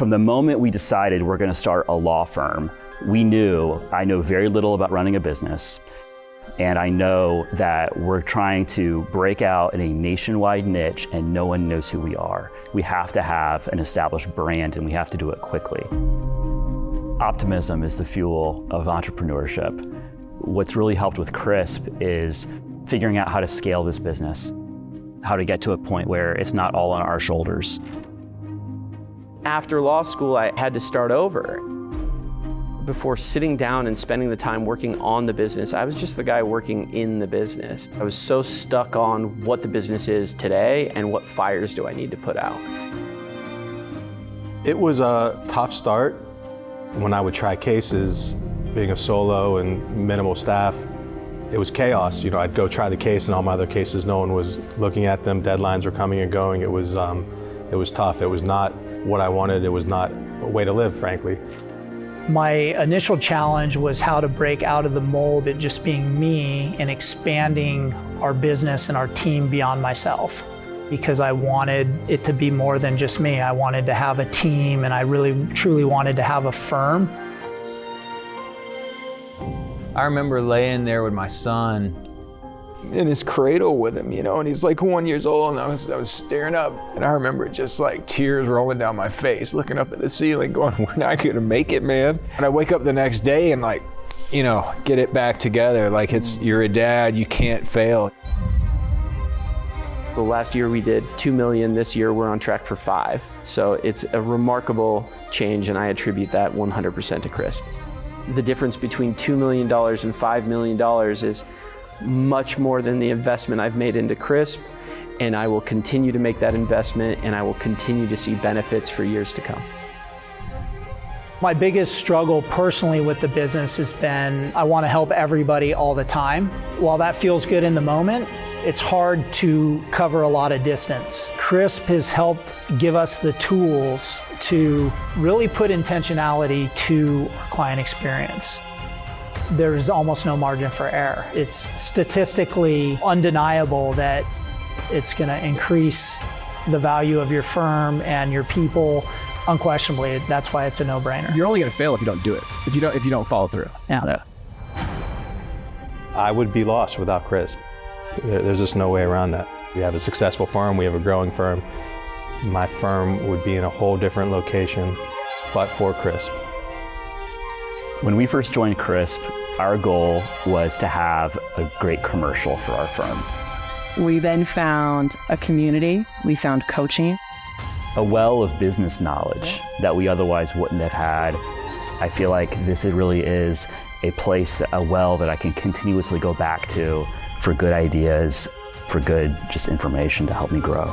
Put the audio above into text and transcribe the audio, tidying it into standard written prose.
From the moment we decided we're going to start a law firm, I know very little about running a business, and I know that we're trying to break out in a nationwide niche and no one knows who we are. We have to have an established brand and we have to do it quickly. Optimism is the fuel of entrepreneurship. What's really helped with Crisp is figuring out how to scale this business, how to get to a point where it's not all on our shoulders. After law school, I had to start over. Before sitting down and spending the time working on the business, I was just the guy working in the business. I was so stuck on what the business is today and what fires do I need to put out. It was a tough start when I would try cases, being a solo and minimal staff. It was chaos. I'd go try the case and all my other cases, no one was looking at them. Deadlines were coming and going. It was tough. It was not what I wanted. It was not a way to live, frankly. My initial challenge was how to break out of the mold at just being me and expanding our business and our team beyond myself, because I wanted it to be more than just me. I wanted to have a team, and I really, truly wanted to have a firm. I remember laying there with my son in his cradle with him, and he's like 1 year old, and I was staring up, and I remember just like tears rolling down my face, looking up at the ceiling going, we're not gonna make it, man. And I wake up the next day and get it back together. Like you're a dad, you can't fail. The last year we did 2 million, this year we're on track for 5. So it's a remarkable change, and I attribute that 100% to Crisp. The difference between $2 million and $5 million is much more than the investment I've made into Crisp, and I will continue to make that investment, and I will continue to see benefits for years to come. My biggest struggle personally with the business has been I want to help everybody all the time. While that feels good in the moment, it's hard to cover a lot of distance. Crisp has helped give us the tools to really put intentionality to our client experience. There's almost no margin for error. It's statistically undeniable that it's going to increase the value of your firm and your people. Unquestionably, that's why it's a no-brainer. You're only going to fail if you don't do it. If you don't follow through. Yeah. I would be lost without Crisp. There's just no way around that. We have a successful firm, we have a growing firm. My firm would be in a whole different location, but for Crisp. When we first joined Crisp, our goal was to have a great commercial for our firm. We then found a community, we found coaching. A well of business knowledge that we otherwise wouldn't have had. I feel like this really is a place, a well that I can continuously go back to for good ideas, for good just information to help me grow.